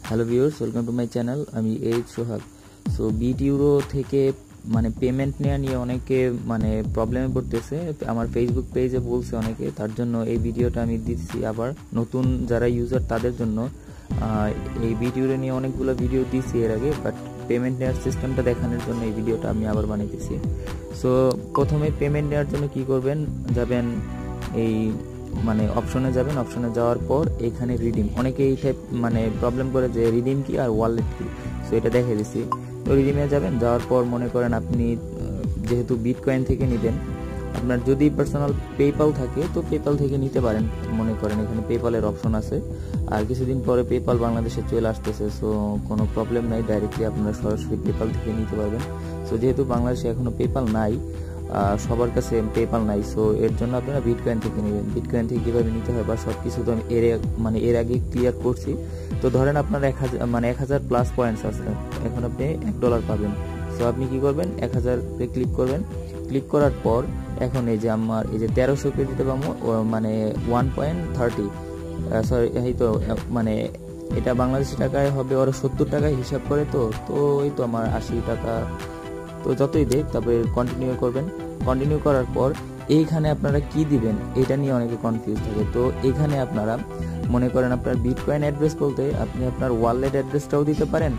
Hello viewers, welcome to my channel. আমি H সোহাগ। So bit euro থেকে মানে payment নেওয়া নিয়ে অনেকে মানে প্রবলেমে পড়তেছে। আমার ফেসবুক পেজে বলছে অনেকে, তার জন্য এই ভিডিওটা আমি দিচ্ছি আবার নতুন যারা ইউজার তাদের জন্য। এই বিট ইউরো নিয়ে অনেকগুলো ভিডিও দিয়েছি এর আগে, বাট পেমেন্ট নেওয়ার সিস্টেমটা দেখানোর জন্য এই ভিডিওটা আমি আবার বানাইতেছি। সো প্রথমে পেমেন্ট নেওয়ার জন্য কি করবেন, যাবেন এই মানে অপশনে যাবেন। অপশনে যাওয়ার পর এখানে রিডিম, অনেকে এই টাইপ মানে প্রবলেম করে যে রিডিম কি আর ওয়ালেট কি। সো এটা দেখে দিচ্ছি। তো রিডিমে যাবেন, যাওয়ার পর মনে করেন আপনি যেহেতু বিটকয়েন থেকে নেবেন, আপনার যদি পার্সোনাল পেপাল থাকে তো পেপাল থেকে নিতে পারেন। মনে করেন এখানে পেপালের অপশন আছে, আর কিছুদিন পরে পেপাল বাংলাদেশে চলে আসতেছে। সো কোনো প্রবলেম নাই, ডাইরেক্টলি আপনারা সরাসরি পেপাল থেকে নিতে পারবেন। সো যেহেতু বাংলাদেশে এখনো পেপাল নাই, সবার কাছে পেপাল নাই, সো এর জন্য আপনারা বিটকয়েন থেকে নেবেন। বিটকয়েন থেকে কীভাবে নিতে হয় বা সব কিছু তো আমি এর আগে ক্লিয়ার করছি। তো ধরেন আপনার 1000 প্লাস পয়েন্টস আছে, এখন আপনি $1 পাবেন। সো আপনি কি করবেন, 1000-এ ক্লিক করবেন। ক্লিক করার পর এখন এই যে আমার এই যে 1300 ক্রেডিটে পাবো, মানে 1.30, সরি এই তো মানে এটা বাংলাদেশি টাকায় হবে ওরা 70 টাকায় হিসাব করে। তো এই তো আমার 80 টাকা। তো যতই দেখ, তারপরে কন্টিনিউ করবেন। কন্টিনিউ করার পর এইখানে আপনারা কি দিবেন এটা নিয়ে অনেকে কনফিউজ থাকে। তো এখানে আপনারা মনে করেন আপনার বিটকয়েন অ্যাড্রেস বলতে আপনি আপনার ওয়ালেট অ্যাড্রেসটাও দিতে পারেন,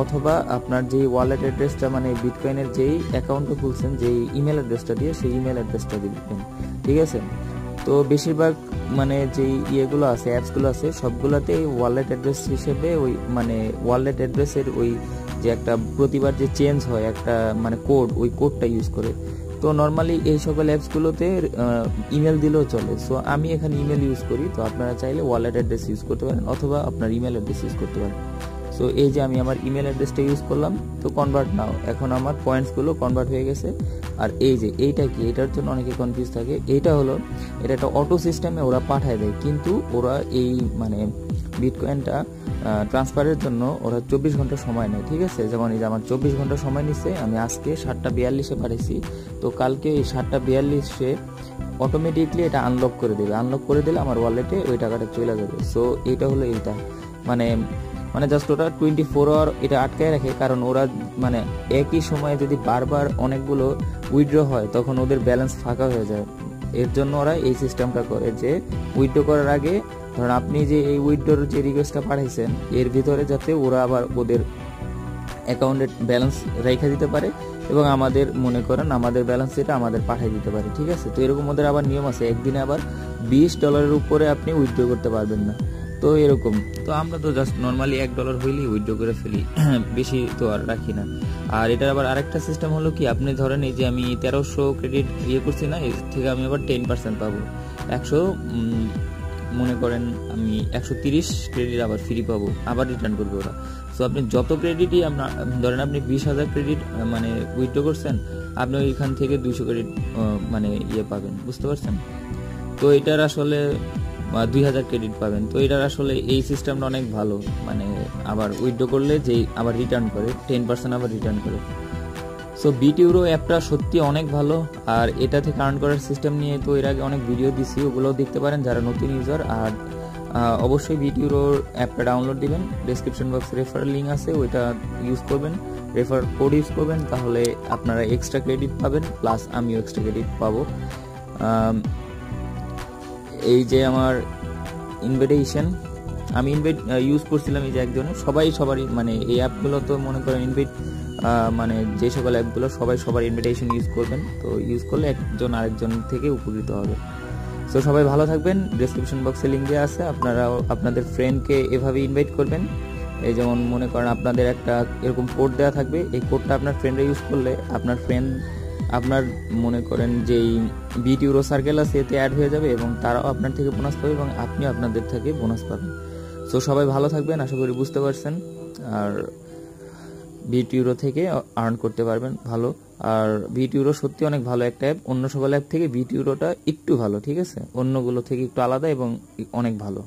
অথবা আপনার যেই ওয়ালেট অ্যাড্রেসটা মানে বিটকয়েনের যেই অ্যাকাউন্টটা খুলছেন, যেই ইমেল অ্যাড্রেসটা দিয়ে সেই ইমেল অ্যাড্রেসটা দিবেন, ঠিক আছে। তো বেশিরভাগ মানে যেই ইয়েগুলো আছে, অ্যাপসগুলো আছে, সবগুলোতেই ওয়ালেট অ্যাড্রেস হিসেবে ওই মানে ওয়ালেট অ্যাড্রেসের ওই যে একটা প্রতিবার যে চেঞ্জ হয় একটা মানে কোড, ওই কোডটা ইউজ করে। তো নর্মালি এই সকল অ্যাপসগুলোতে ইমেল দিলেও চলে। সো আমি এখানে ইমেল ইউজ করি, তো আপনারা চাইলে ওয়ালেট অ্যাড্রেস ইউজ করতে পারেন অথবা আপনার ইমেল অ্যাড্রেস ইউজ করতে পারেন। সো এই যে আমি আমার ইমেল অ্যাড্রেসটা ইউজ করলাম, তো কনভার্ট নাও, এখন আমার পয়েন্টসগুলো কনভার্ট হয়ে গেছে। আর এই যে এইটা কি, এটার জন্য অনেকে কনফিউজ থাকে। এটা হলো, এটা একটা অটো সিস্টেমে ওরা পাঠায় দেয়, কিন্তু ওরা এই মানে বিটকয়েনটা ট্রান্সফারের জন্য ওরা 24 ঘন্টা সময় নেয়, ঠিক আছে। যেমন এই যে আমার 24 ঘন্টা সময় নিচ্ছে, আমি আজকে 7:42-এ পাঠাইছি, তো কালকে এই 7:42-এ অটোমেটিকলি এটা আনলক করে দেবে। আনলক করে দিলে আমার ওয়ালেটে ওই টাকাটা চলে যাবে। সো এটা হলো এইটা মানে জাস্ট ওরা 24 আওয়ার এটা আটকায় রাখে, কারণ ওরা মানে একই সময়ে যদি বারবার অনেকগুলো উইথড্র হয় তখন ওদের ব্যালেন্স ফাঁকা হয়ে যায়। এর জন্য ওরা এই সিস্টেমটা করে যে উইথড্র করার আগে ধরুন আপনি যে এই উইথড্রর যে রিকোয়েস্টটা পাঠাইছেন এর ভিতরে যাতে ওরা আবার ওদের অ্যাকাউন্টের ব্যালেন্স রেখে দিতে পারে, এবং আমাদের মনে করেন আমাদের ব্যালেন্স যেটা আমাদের পাঠিয়ে দিতে পারে, ঠিক আছে। তো এরকম ওদের আবার নিয়ম আছে, একদিনে আবার $20 উপরে আপনি উইথড্র করতে পারবেন না। তো এরকম, তো আমরা তো জাস্ট নর্মালি $1 হইলেই উইথড্র করে ফেলি, বেশি তো আর রাখি না। আর এটার আবার আরেকটা সিস্টেম হলো কি, আপনি ধরেন এই যে আমি 1300 ক্রেডিট করছি না, এর থেকে আমি আবার 10% পাবো। 100 মনে করেন আমি 130 ক্রেডিট আবার ফ্রি পাবো, আবার রিটার্ন করবে ওরা। সো আপনি যত ক্রেডিটই আপনার ধরেন আপনি 20,000 ক্রেডিট মানে উইথড্র করছেন, আপনি ওইখান থেকে 200 ক্রেডিট মানে পাবেন, বুঝতে পারছেন। তো এটার আসলে 2000 ক্রেডিট পাবেন। তো এটার আসলে এই সিস্টেমটা অনেক ভালো, মানে আবার উইথড্র করলে যেই আবার রিটার্ন করে 10% আবার রিটার্ন করে। সো বিট ইউরো অ্যাপটা সত্যি অনেক ভালো, আর এটা থেকে আর্ন করার সিস্টেম নিয়ে তো এর আগে অনেক ভিডিও দিছি, ওগুলোও দেখতে পারেন যারা নতুন ইউজার। আর অবশ্যই বিট ইউরোর অ্যাপটা ডাউনলোড দিবেন, ডেসক্রিপশন বক্সে রেফারেল লিঙ্ক আছে, ওইটা ইউজ করবেন, রেফার কোড ইউজ করবেন, তাহলে আপনারা এক্সট্রা ক্রেডিট পাবেন, প্লাস আমিও এক্সট্রা ক্রেডিট পাবো। এই যে আমার ইনভাইটেশন, আমি ইনভাইট ইউজ করছিলাম এই যে একজনের, সবারই মানে এই অ্যাপগুলো তো মনে করেন ইনভাইট মানে যে সকল অ্যাপগুলো সবার ইনভিটেশন ইউজ করবেন। তো ইউজ করলে একজন আরেকজন থেকে উপকৃত হবে। সো সবাই ভালো থাকবেন, ডেসক্রিপশন বক্সে লিঙ্ক দেওয়া আছে, আপনারাও আপনাদের ফ্রেন্ডকে এভাবে ইনভাইট করবেন। এই যেমন মনে করেন আপনাদের একটা এরকম কোড দেওয়া থাকবে, এই কোডটা আপনার ফ্রেন্ডরা ইউজ করলে আপনার ফ্রেন্ড আপনার মনে করেন যেই বিট ইউরো সার্কেল আছে এতে অ্যাড হয়ে যাবে, এবং তারাও আপনার থেকে বোনাস পাবে এবং আপনিও আপনাদের থেকে বোনাস পাবেন। সো সবাই ভালো থাকবেন, আশা করি বুঝতে পারছেন। আর বিট ইউরো থেকে আর্ন করতে পারবেন ভালো। আর বিট ইউরো সত্যি অনেক ভালো একটা অ্যাপ, অন্য সকল অ্যাপ থেকে বিট ইউরোটা একটু ভালো, ঠিক আছে, অন্যগুলো থেকে একটু আলাদা এবং অনেক ভালো।